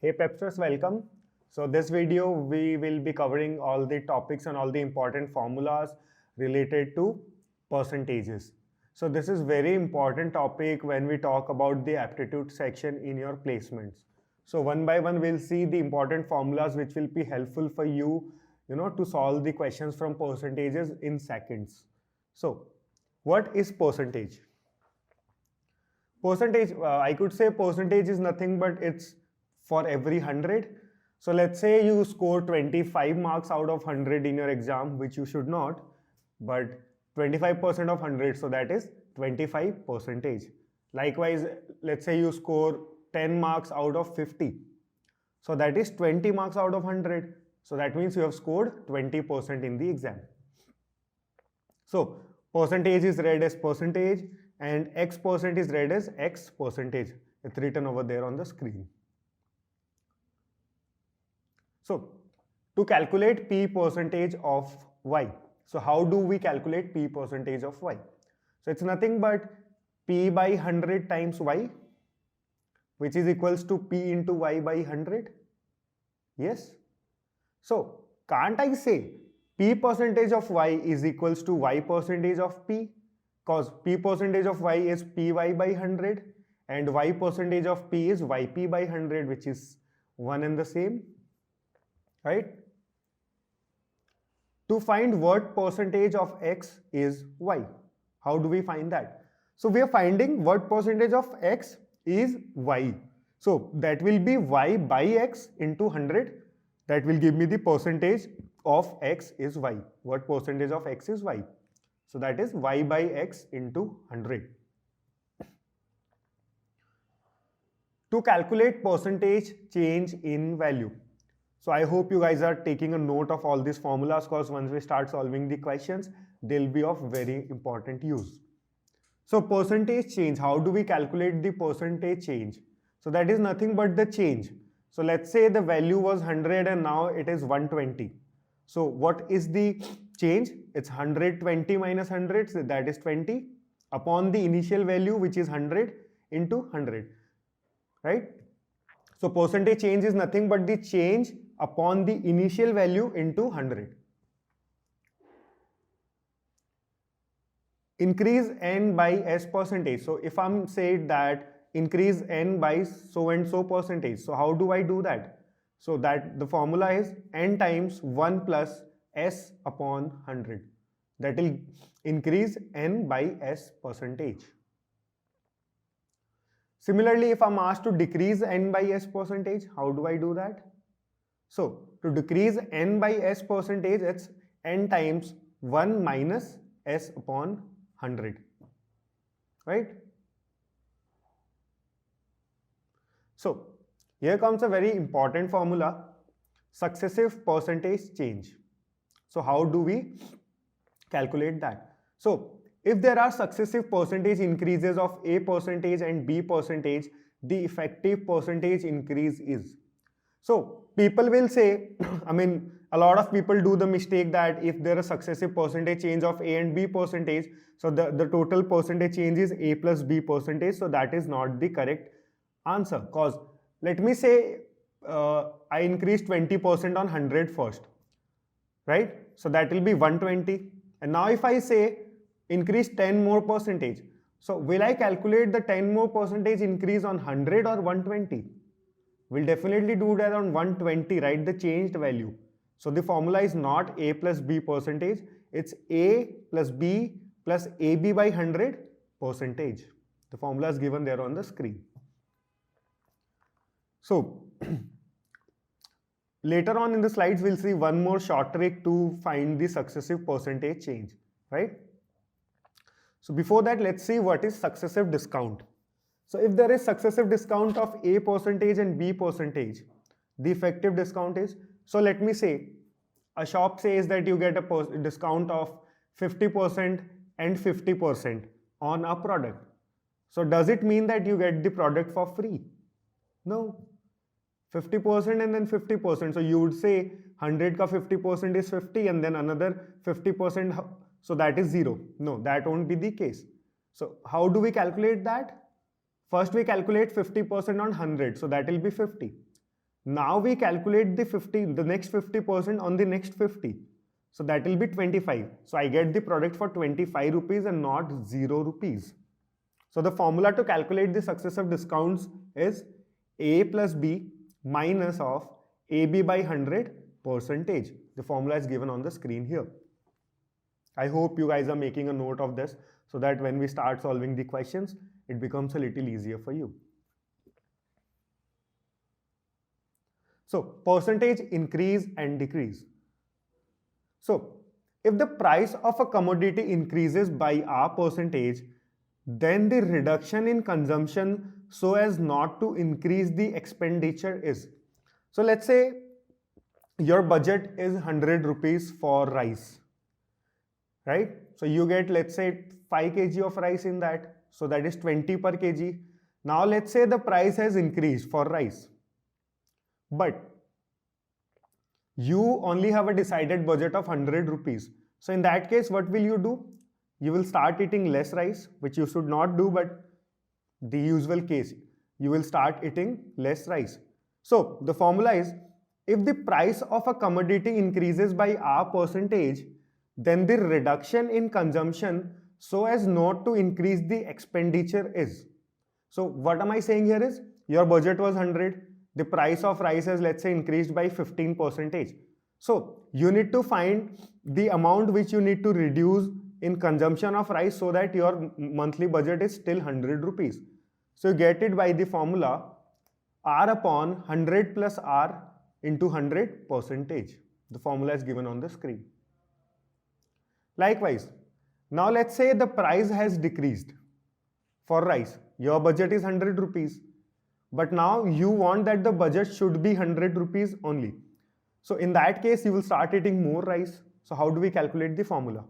Hey Pepsters, welcome. So this video we will be covering all the topics and all the important formulas related to percentages. So this is very important topic when we talk about the aptitude section in your placements. So one by one we'll see the important formulas which will be helpful for you, to solve the questions from percentages in seconds. So what is percentage? Percentage, I could say percentage is nothing but it's for every 100. So let's say you score 25 marks out of 100 in your exam, which you should not, but 25% of 100, so that is 25 percentage. Likewise, let's say you score 10 marks out of 50. So that is 20 marks out of 100. So that means you have scored 20% in the exam. So percentage is read as percentage and X% is read as X percentage. It's written over there on the screen. So to calculate P percentage of Y. So how do we calculate P percentage of Y? So it's nothing but P by 100 times Y, which is equals to P into Y by 100. Yes. So can't I say P percentage of Y is equals to Y percentage of P? Because P percentage of Y is Py by 100 and Y percentage of P is Yp by 100, which is one and the same, right? To find what percentage of X is Y, how do we find that? So we are finding what percentage of X is Y. So that will be Y by X into 100. That will give me the percentage of X is Y. What percentage of X is Y? So that is Y by X into 100. To calculate percentage change in value. So I hope you guys are taking a note of all these formulas, because once we start solving the questions, they'll be of very important use. So percentage change, how do we calculate the percentage change? So that is nothing but the change. So let's say the value was 100 and now it is 120. So what is the change? It's 120 minus 100, so that is 20 upon the initial value, which is 100 into 100, right? So percentage change is nothing but the change upon the initial value into 100. Increase n by s percentage. So if I'm saying that increase n by so and so percentage, so how do I do that? So that the formula is n times 1 plus s upon 100. That will increase n by s percentage. Similarly, if I'm asked to decrease n by s percentage, how do I do that? So to decrease n by s percentage, it's n times 1 minus s upon 100, right? So here comes a very important formula, successive percentage change. So how do we calculate that? So if there are successive percentage increases of A percentage and B percentage, the effective percentage increase is. So people will say, a lot of people do the mistake that if there is successive percentage change of A and B percentage, so the total percentage change is A plus B percentage. So that is not the correct answer, because let me say I increase 20% on 100 first, right? So that will be 120. And now if I say increase 10 more percentage, so will I calculate the 10 more percentage increase on 100 or 120? We'll definitely do that on 120, right? The changed value. So the formula is not A plus B percentage, it's A plus B plus AB by 100 percentage. The formula is given there on the screen. So later on in the slides, we'll see one more short trick to find the successive percentage change, right? So before that, let's see what is successive discount. So if there is successive discount of A percentage and B percentage, the effective discount is, so let me say, a shop says that you get a discount of 50% and 50% on a product. So does it mean that you get the product for free? No. 50% and then 50%. So you would say 100 ka 50% is 50 and then another 50%, so that is 0. No, that won't be the case. So how do we calculate that? First we calculate 50% on 100, so that will be 50. Now we calculate the next 50% on the next 50. So that will be 25. So I get the product for 25 rupees and not 0 rupees. So the formula to calculate the successive discounts is A plus B minus of AB by 100 percentage. The formula is given on the screen here. I hope you guys are making a note of this so that when we start solving the questions, it becomes a little easier for you. So percentage increase and decrease. So if the price of a commodity increases by a percentage, then the reduction in consumption so as not to increase the expenditure is. So let's say your budget is 100 rupees for rice, right? So you get, let's say, 5 kg of rice in that. So that is 20 per kg. Now let's say the price has increased for rice, but you only have a decided budget of 100 rupees. So in that case, what will you do? You will start eating less rice, which you should not do, but the usual case, you will start eating less rice. So the formula is, if the price of a commodity increases by a percentage, then the reduction in consumption so as not to increase the expenditure is. So what am I saying here is, your budget was 100, the price of rice has, let's say, increased by 15%. So you need to find the amount which you need to reduce in consumption of rice so that your monthly budget is still 100 rupees. So you get it by the formula R upon 100 plus R into 100 percentage. The formula is given on the screen. Likewise, now let's say the price has decreased for rice. Your budget is 100 rupees, but now you want that the budget should be 100 rupees only. So in that case, you will start eating more rice. So how do we calculate the formula?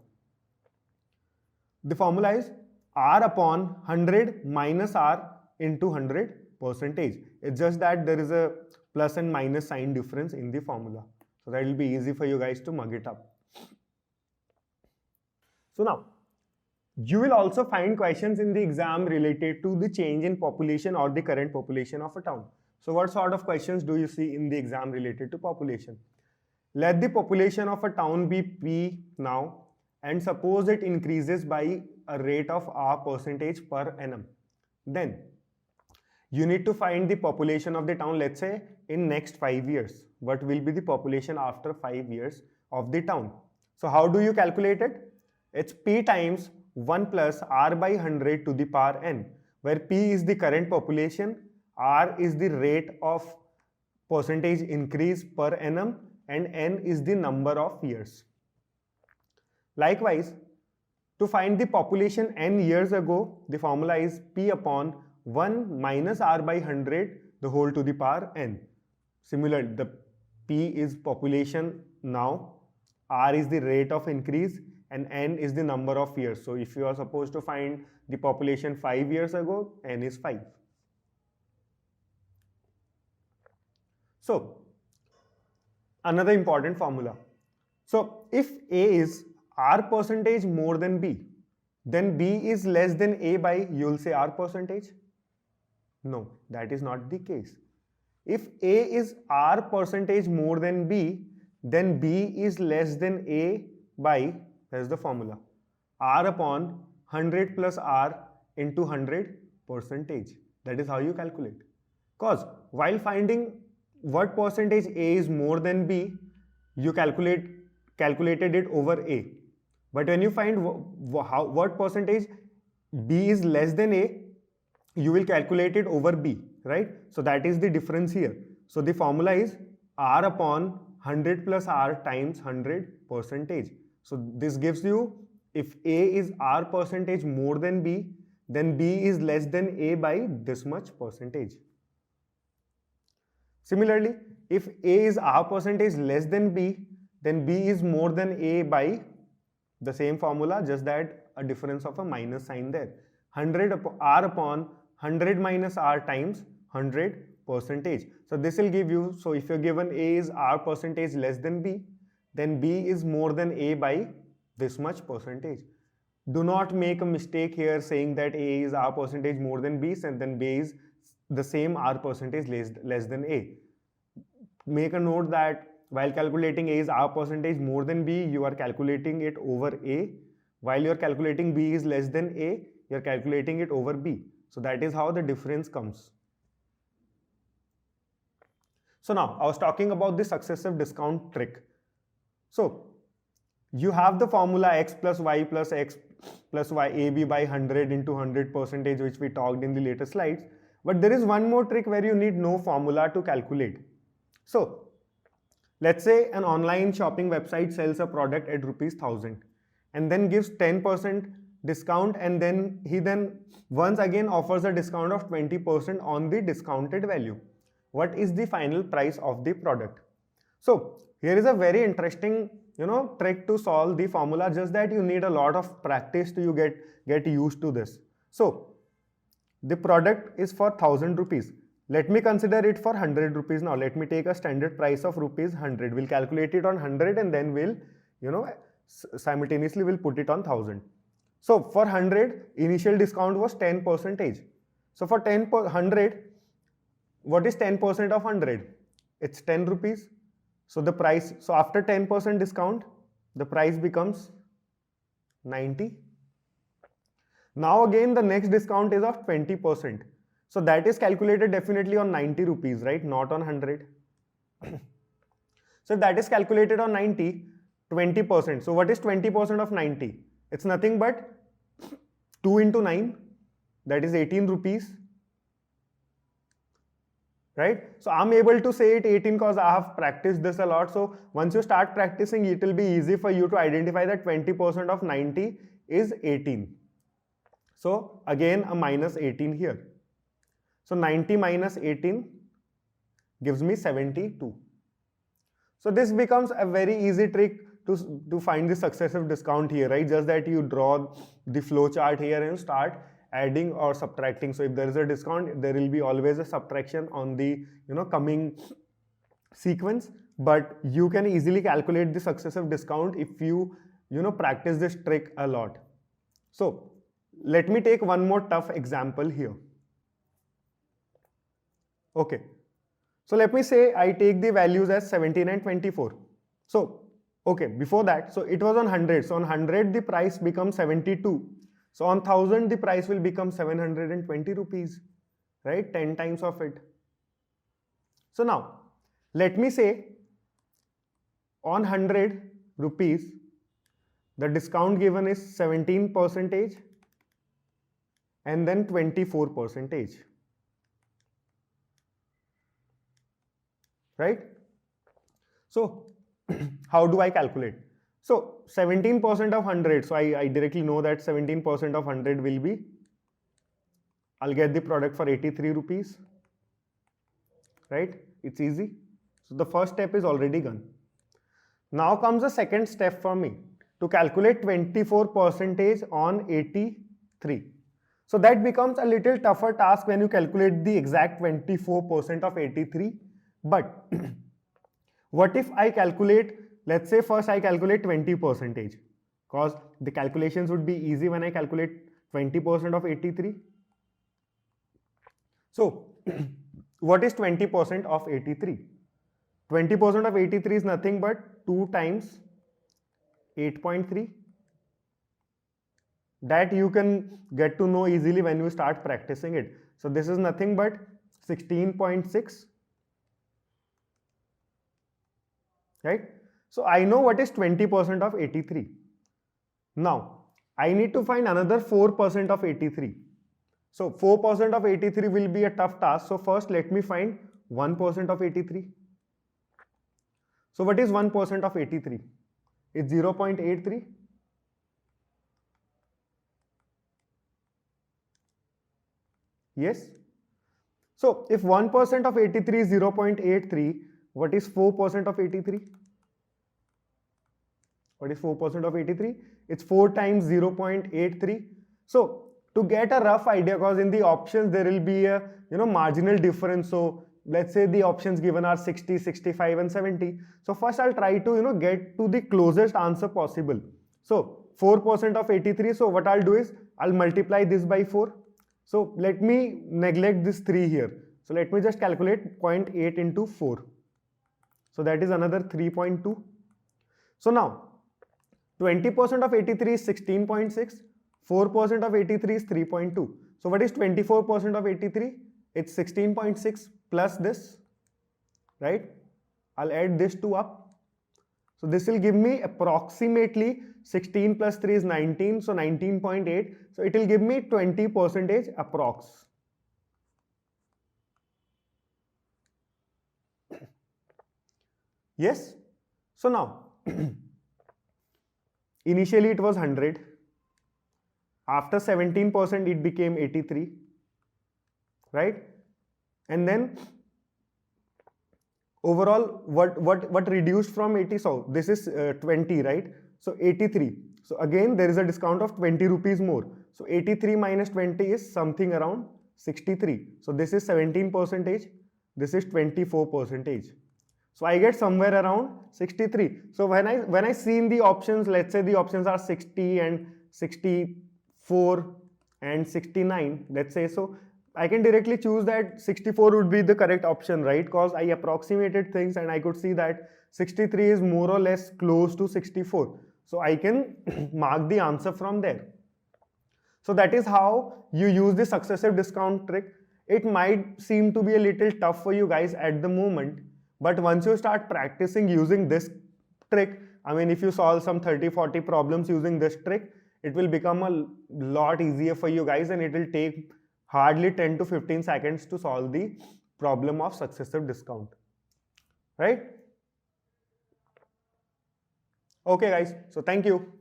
The formula is R upon 100 minus R into 100 percentage. It's just that there is a plus and minus sign difference in the formula. So that will be easy for you guys to mug it up. So now, you will also find questions in the exam related to the change in population or the current population of a town. So what sort of questions do you see in the exam related to population? Let the population of a town be P now, and suppose it increases by a rate of a percentage per annum. Then you need to find the population of the town, let's say, in next 5 years. What will be the population after 5 years of the town? So how do you calculate it? It's P times 1 plus R by 100 to the power n, where P is the current population, R is the rate of percentage increase per annum, and n is the number of years. Likewise, to find the population n years ago, the formula is P upon 1 minus R by 100 the whole to the power n. Similar, the P is population now, R is the rate of increase, and n is the number of years. So if you are supposed to find the population 5 years ago, n is 5. So another important formula. So if A is R percentage more than B, then B is less than A by, you will say, R percentage? No, that is not the case. If A is R percentage more than B, then B is less than A by, that's the formula, R upon 100 plus R into 100 percentage. That is how you calculate. Because while finding what percentage A is more than B, you calculated it over A. But when you find what percentage B is less than A, you will calculate it over B, right? So that is the difference here. So the formula is R upon 100 plus R times 100 percentage. So this gives you, if A is R percentage more than B, then B is less than A by this much percentage. Similarly, if A is R percentage less than B, then B is more than A by the same formula, just that a difference of a minus sign there. 100 R upon 100 minus R times 100 percentage. So this will give you, so if you're given A is R percentage less than B, then B is more than A by this much percentage. Do not make a mistake here saying that A is R percentage more than B and then B is the same R percentage less than A. make a note that while calculating A is R percentage more than B, you are calculating it over A. While you are calculating B is less than A, you are calculating it over B. So that is how the difference comes. So now I was talking about the successive discount trick. So you have the formula x plus y plus x plus y AB by 100 into 100 percentage, which we talked in the later slides. But there is one more trick where you need no formula to calculate. So let's say an online shopping website sells a product at ₹1000 and then gives 10% discount, and then he once again offers a discount of 20% on the discounted value. What is the final price of the product? So here is a very interesting trick to solve the formula, just that you need a lot of practice to get used to this. So the product is for 1000 rupees. Let me consider it for 100 rupees now. Let me take a standard price of ₹100. We'll calculate it on 100 and then we'll simultaneously we'll put it on 1000. So for 100, initial discount was 10%. So for 100, what is 10% of 100? It's 10 rupees. So the price, so after 10% discount, the price becomes 90. Now again the next discount is of 20%. So that is calculated definitely on 90 rupees, right? Not on 100. So if that is calculated on 90, 20%. So what is 20% of 90? It's nothing but 2 into 9, that is 18 rupees. Right? So I'm able to say it 18 because I have practiced this a lot. So once you start practicing, it will be easy for you to identify that 20% of 90 is 18. So again a minus 18 here. So 90 minus 18 gives me 72. So this becomes a very easy trick to find the successive discount here, right? Just that you draw the flow chart here and start adding or subtracting. So if there is a discount, there will be always a subtraction on the coming sequence, but you can easily calculate the successive discount if you practice this trick a lot. So let me take one more tough example here. Okay, so let me say I take the values as 17 and 24. So okay, before that, so it was on 100. So on 100 the price becomes 72. So on 1000 the price will become 720 rupees, right? 10 times of it. So now let me say on 100 rupees the discount given is 17% and then 24%, right? So how do I calculate? So 17% of 100, so I directly know that 17% of 100 will be, I'll get the product for 83 rupees, right? It's easy. So the first step is already done. Now comes the second step for me, to calculate 24% on 83. So that becomes a little tougher task when you calculate the exact 24% of 83. But what if I calculate, let's say first I calculate 20%, because the calculations would be easy when I calculate 20% of 83. So what is 20% of 83? 20% of 83 is nothing but 2 times 8.3. That you can get to know easily when you start practicing it. So this is nothing but 16.6. Right? So I know what is 20% of 83. Now I need to find another 4% of 83. So 4% of 83 will be a tough task. So first let me find 1% of 83. So what is 1% of 83? It's 0.83. Yes. So if 1% of 83 is 0.83, what is 4% of 83? What is 4% of 83? It's 4 times 0.83. So to get a rough idea, because in the options there will be a marginal difference. So let's say the options given are 60, 65 and 70. So first I'll try to get to the closest answer possible. So 4% of 83. So what I'll do is I'll multiply this by 4. So let me neglect this 3 here. So let me just calculate 0.8 into 4. So that is another 3.2. So now 20% of 83 is 16.6. 4% of 83 is 3.2. So what is 24% of 83? It's 16.6 plus this, right? I'll add this 2 up. So this will give me approximately 16 plus 3 is 19, so 19.8. So it will give me 20% approx. Yes? So now, initially it was 100. After 17% it became 83, right? And then overall what reduced from 80? So this is 20, right? So 83. So again there is a discount of 20 rupees more. So 83 minus 20 is something around 63. So this is 17%, this is 24%. So I get somewhere around 63. So when I see in the options, let's say the options are 60 and 64 and 69, let's say, so I can directly choose that 64 would be the correct option, right? Because I approximated things and I could see that 63 is more or less close to 64. So I can mark the answer from there. So that is how you use the successive discount trick. It might seem to be a little tough for you guys at the moment, but once you start practicing using this trick, I mean, if you solve some 30-40 problems using this trick, it will become a lot easier for you guys, and it will take hardly 10 to 15 seconds to solve the problem of successive discount, right? Okay guys, so thank you.